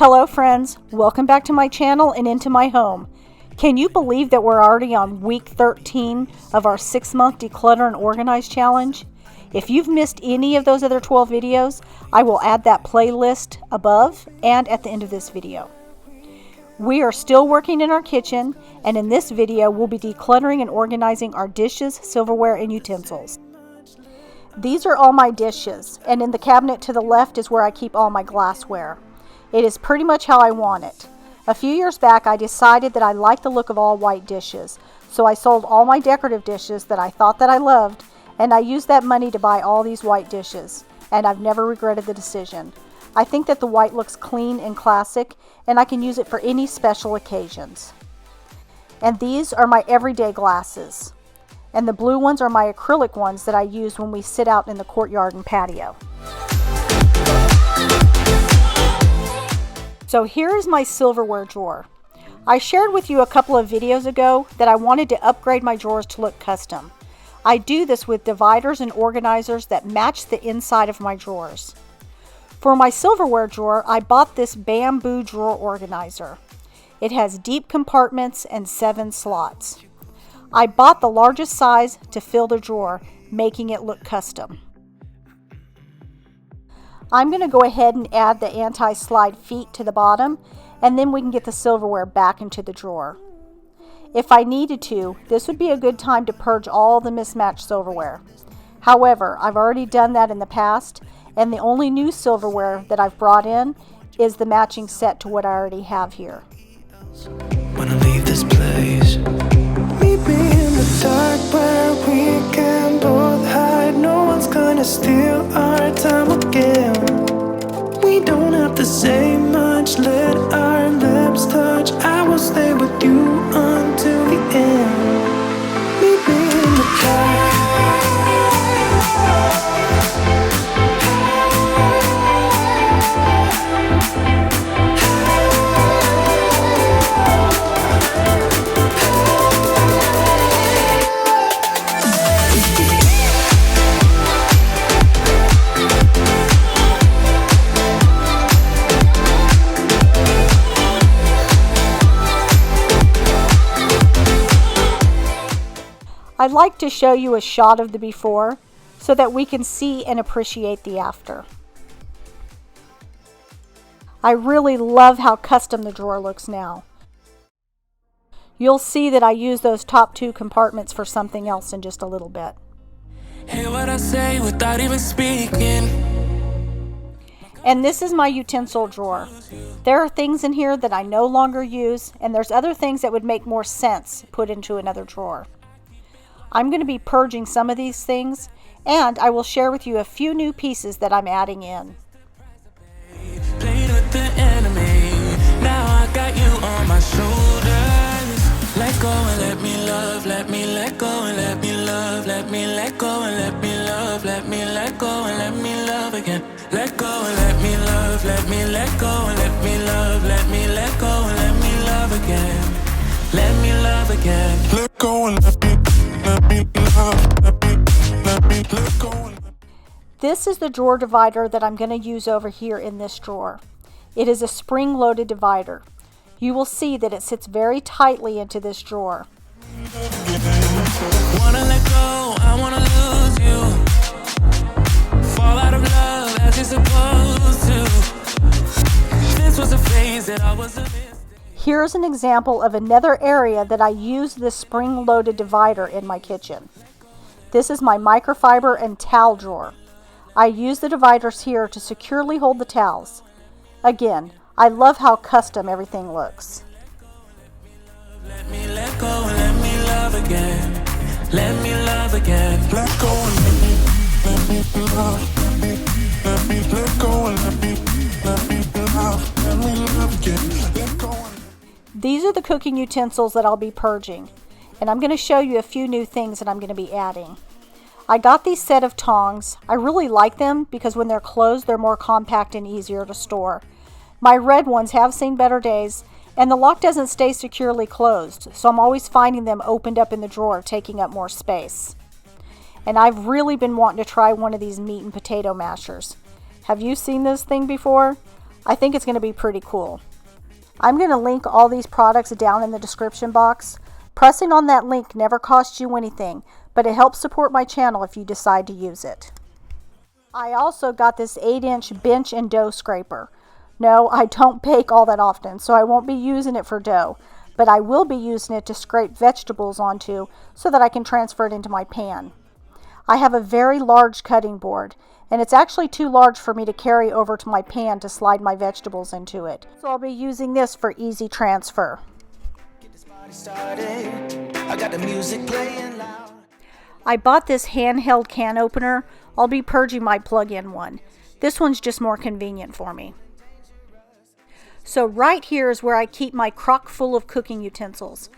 Hello friends, welcome back to my channel and into my home. Can you believe that we're already on week 13 of our 6-month Declutter and Organize challenge? If you've missed any of those other 12 videos, I will add that playlist above and at the end of this video. We are still working in our kitchen, and in this video we'll be decluttering and organizing our dishes, silverware, and utensils. These are all my dishes, and in the cabinet to the left is where I keep all my glassware. It is pretty much how I want it. A few years back I decided that I liked the look of all white dishes, so I sold all my decorative dishes that I thought that I loved, and I used that money to buy all these white dishes, and I've never regretted the decision. I think that the white looks clean and classic, and I can use it for any special occasions. And these are my everyday glasses, and the blue ones are my acrylic ones that I use when we sit out in the courtyard and patio. So here is my silverware drawer. I shared with you a couple of videos ago that I wanted to upgrade my drawers to look custom. I do this with dividers and organizers that match the inside of my drawers. For my silverware drawer, I bought this bamboo drawer organizer. It has deep compartments and 7 slots. I bought the largest size to fill the drawer, making it look custom. I'm going to go ahead and add the anti-slide feet to the bottom, and then we can get the silverware back into the drawer. If I needed to, this would be a good time to purge all the mismatched silverware. However, I've already done that in the past, and the only new silverware that I've brought in is the matching set to what I already have here. Wanna leave this place. Meet me in the dark where we can both hide. No one's gonna steal our time again. We don't have to say much, let our lips touch. I will stay with you until the end. Meet me in the dark. I'd like to show you a shot of the before so that we can see and appreciate the after. I really love how custom the drawer looks now. You'll see that I use those top 2 compartments for something else in just a little bit. Hear what I say without even speaking. And this is my utensil drawer. There are things in here that I no longer use, and there's other things that would make more sense put into another drawer. I'm going to be purging some of these things, and I will share with you a few new pieces that I'm adding in. Played with the enemy. Now I got you on my shoulders. Let go and let me love. Let me let go and let me love. Let me let go and let me love. Let me let go and let me love again. Let go and let me love. Let me let go and let me love. Let me let go and let me love again. Let me love again. Let go and let me love. Let me let go. This is the drawer divider that I'm going to use over here in this drawer. It is a spring-loaded divider. You will see that it sits very tightly into this drawer. Wanna let go, I wanna lose you. Fall out of love as you're supposed to. This was a phase that I was a mistake. Here's an example of another area that I use this spring-loaded divider in my kitchen. This is my microfiber and towel drawer. I use the dividers here to securely hold the towels. Again, I love how custom everything looks. Let me let go and let me love again. Let me love again. Let go and let me love. Let me let go and let me love. Let me love again. Let go. These are the cooking utensils that I'll be purging, and I'm going to show you a few new things that I'm going to be adding. I got these set of tongs. I really like them because when they're closed, they're more compact and easier to store. My red ones have seen better days, and the lock doesn't stay securely closed, so I'm always finding them opened up in the drawer, taking up more space. And I've really been wanting to try one of these meat and potato mashers. Have you seen this thing before? I think it's going to be pretty cool. I'm going to link all these products down in the description box. Pressing on that link never costs you anything, but it helps support my channel if you decide to use it. I also got this 8-inch bench and dough scraper. No, I don't bake all that often, so I won't be using it for dough, but I will be using it to scrape vegetables onto so that I can transfer it into my pan. I have a very large cutting board, and it's actually too large for me to carry over to my pan to slide my vegetables into it. So I'll be using this for easy transfer. I bought this handheld can opener. I'll be purging my plug-in one. This one's just more convenient for me. So right here is where I keep my crock full of cooking utensils.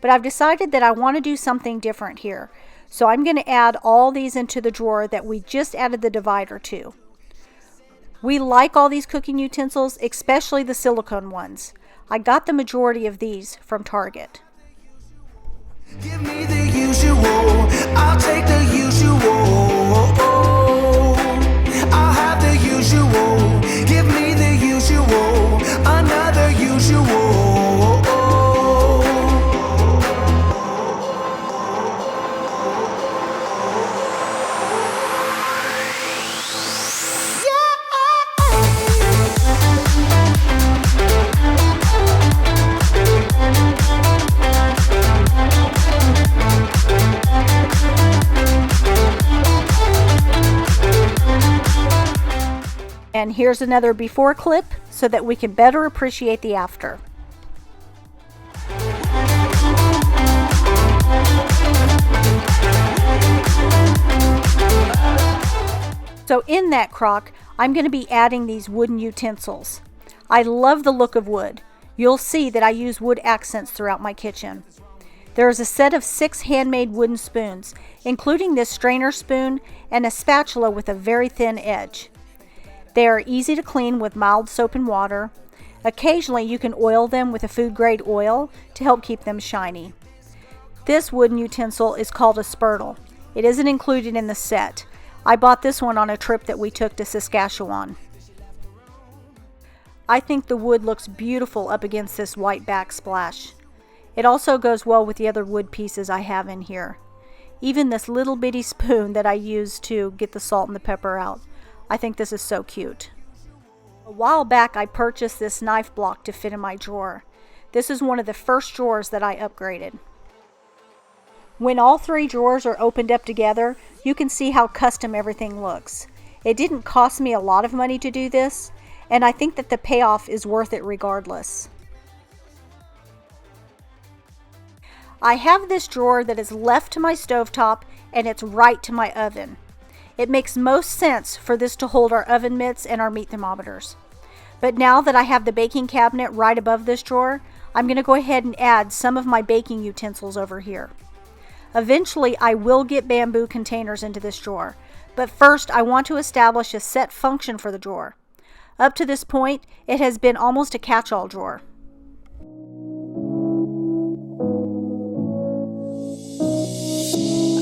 But I've decided that I want to do something different here. So I'm going to add all these into the drawer that we just added the divider to. We like all these cooking utensils, especially the silicone ones. I got the majority of these from Target. Give me the usual, I'll take the usual. I'll have the usual, give me the usual, another usual. And here's another before clip so that we can better appreciate the after. So in that crock, I'm going to be adding these wooden utensils. I love the look of wood. You'll see that I use wood accents throughout my kitchen. There is a set of 6 handmade wooden spoons, including this strainer spoon and a spatula with a very thin edge. They are easy to clean with mild soap and water. Occasionally you can oil them with a food grade oil to help keep them shiny. This wooden utensil is called a spurtle. It isn't included in the set. I bought this one on a trip that we took to Saskatchewan. I think the wood looks beautiful up against this white backsplash. It also goes well with the other wood pieces I have in here. Even this little bitty spoon that I use to get the salt and the pepper out. I think this is so cute. A while back I purchased this knife block to fit in my drawer. This is one of the first drawers that I upgraded. When all 3 drawers are opened up together, you can see how custom everything looks. It didn't cost me a lot of money to do this, and I think that the payoff is worth it regardless. I have this drawer that is left to my stovetop and it's right to my oven. It makes most sense for this to hold our oven mitts and our meat thermometers. But now that I have the baking cabinet right above this drawer, I'm going to go ahead and add some of my baking utensils over here. Eventually, I will get bamboo containers into this drawer, but first I want to establish a set function for the drawer. Up to this point, it has been almost a catch-all drawer.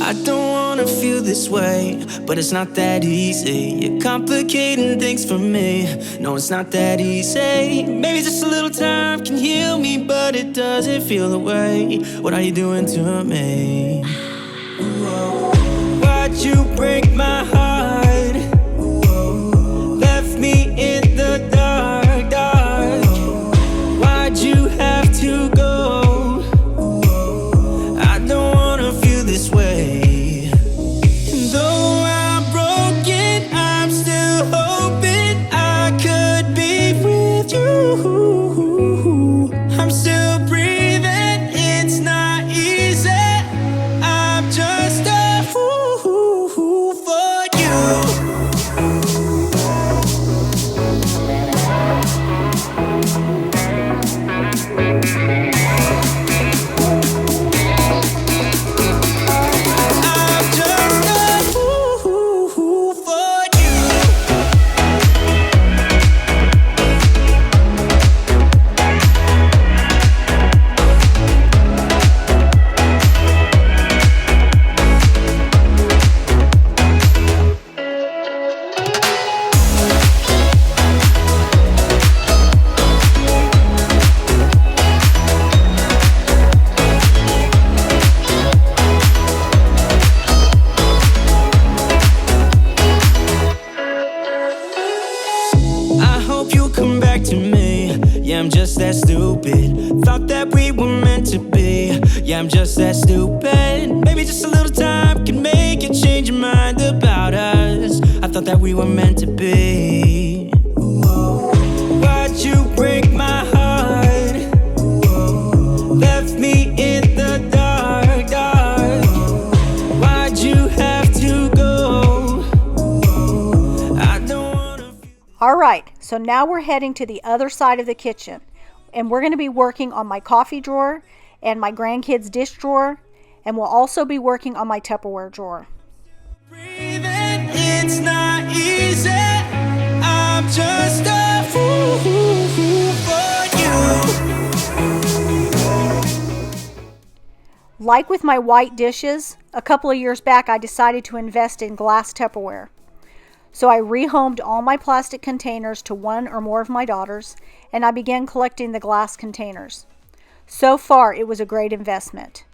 I don't wanna feel this way, but it's not that easy. You're complicating things for me. No, it's not that easy. Maybe just a little time can heal me, but it doesn't feel the way. What are you doing to me? Why'd you break my heart? Left me in the dark, dark. Why'd you have to go? I don't wanna feel this way. Though I'm broken, I'm still hoping I could be with you. I'm still breathing, it's not easy. I'm just a fool for you. I'm just that stupid. Maybe just a little time can make you change your mind about us. I thought that we were meant to be. Why'd you break my heart? Left me in the dark, dark. Why'd you have to go? I don't wanna. All right, so now we're heading to the other side of the kitchen, and we're going to be working on my coffee drawer and my grandkids' dish drawer, and we'll also be working on my Tupperware drawer. Breathing, it's not easy. I'm just a fool for you. Like with my white dishes, a couple of years back I decided to invest in glass Tupperware. So I rehomed all my plastic containers to one or more of my daughters, and I began collecting the glass containers. So far, it was a great investment.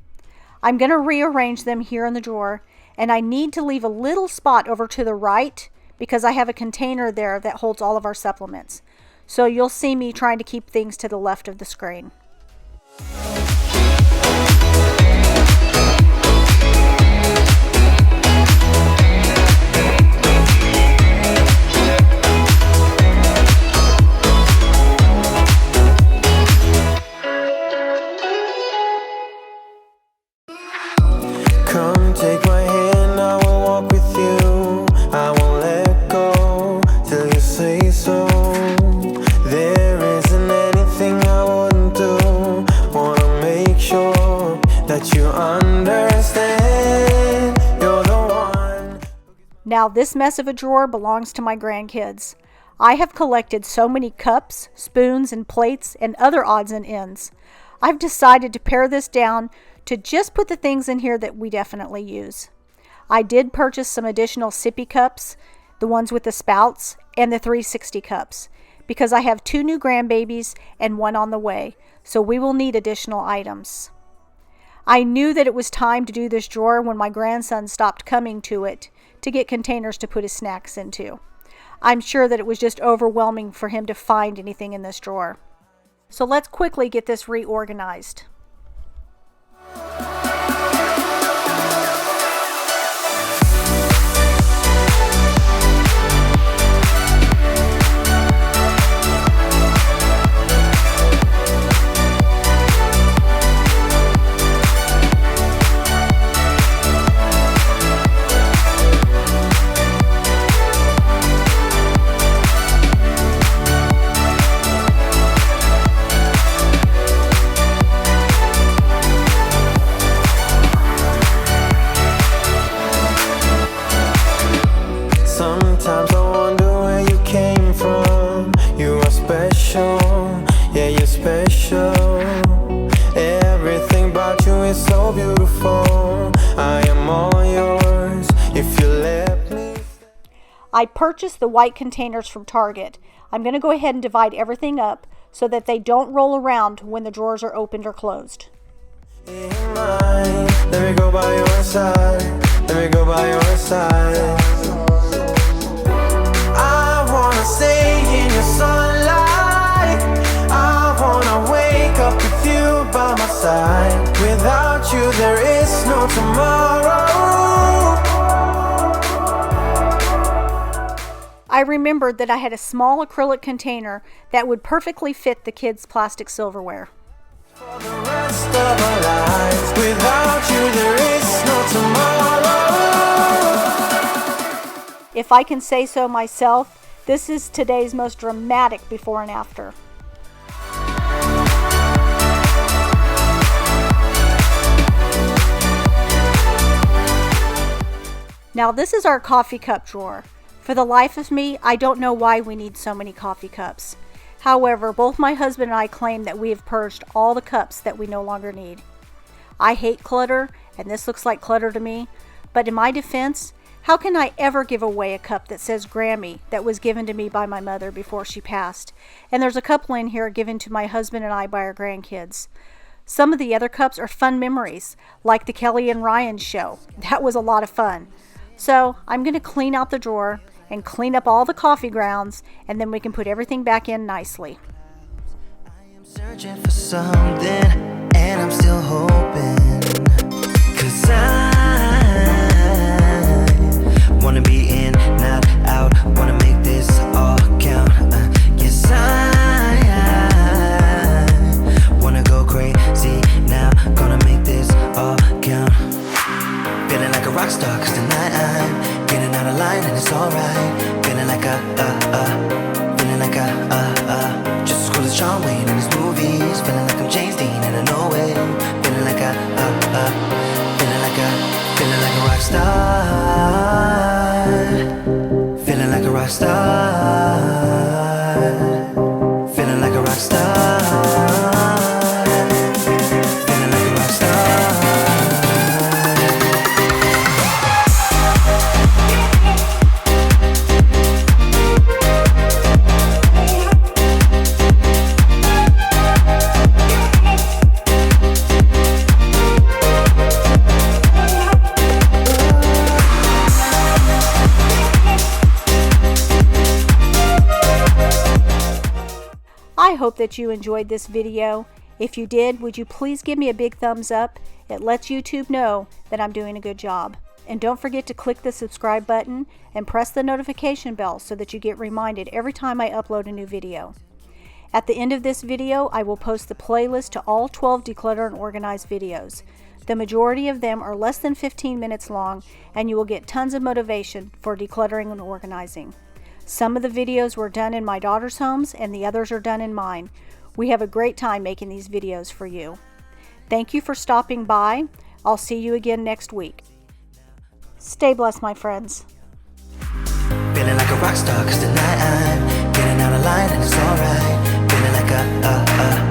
I'm going to rearrange them here in the drawer, and I need to leave a little spot over to the right because I have a container there that holds all of our supplements. So you'll see me trying to keep things to the left of the screen. Come take my hand, I will walk with you. I won't let go till you say so. There isn't anything I wouldn't do. Wanna make sure that you understand. You're the one. Now this mess of a drawer belongs to my grandkids. I have collected so many cups, spoons, and plates and other odds and ends. I've decided to pare this down to just put the things in here that we definitely use. I did purchase some additional sippy cups, the ones with the spouts, and the 360 cups, because I have 2 new grandbabies and 1 on the way, so we will need additional items. I knew that it was time to do this drawer when my grandson stopped coming to it to get containers to put his snacks into. I'm sure that it was just overwhelming for him to find anything in this drawer. So let's quickly get this reorganized. Sometimes I wonder where you came from. You are special, yeah, you're special. Everything about you is so beautiful. I am all yours if you let me. I purchased the white containers from Target. I'm going to go ahead and divide everything up so that they don't roll around when the drawers are opened or closed. Let me go by your side. Let me go by your side. I wanna stay in your sunlight. I wanna wake up with you by my side. Without you there is no tomorrow. I remembered that I had a small acrylic container that would perfectly fit the kids' plastic silverware. For the rest of our lives, without you there is no tomorrow. If I can say so myself, this is today's most dramatic before and after. Now this is our coffee cup drawer. For the life of me, I don't know why we need so many coffee cups. However, both my husband and I claim that we have purged all the cups that we no longer need. I hate clutter, and this looks like clutter to me, but in my defense, how can I ever give away a cup that says Grammy that was given to me by my mother before she passed? And there's a couple in here given to my husband and I by our grandkids. Some of the other cups are fun memories, like the Kelly and Ryan show. That was a lot of fun. So I'm going to clean out the drawer and clean up all the coffee grounds, and then we can put everything back in nicely. I am searching for something, and I'm still hoping rock star, cause tonight I'm getting out of line and it's alright. Feeling like feeling like just as cool as John Wayne in his movies. Feeling like I'm James Dean and I know it. Feeling like feeling like a rock star. Feeling like a rock star. Feeling like a rock star. Feeling like a rock star. I hope that you enjoyed this video. If you did, would you please give me a big thumbs up? It lets YouTube know that I'm doing a good job. And don't forget to click the subscribe button and press the notification bell so that you get reminded every time I upload a new video. At the end of this video, I will post the playlist to all 12 Declutter and Organize videos. The majority of them are less than 15 minutes long, and you will get tons of motivation for decluttering and organizing. Some of the videos were done in my daughter's homes and the others are done in mine. We have a great time making these videos for you. Thank you for stopping by. I'll see you again next week. Stay blessed, my friends. Feeling like a rock star, cause tonight I'm getting out of line and it's alright. Feeling like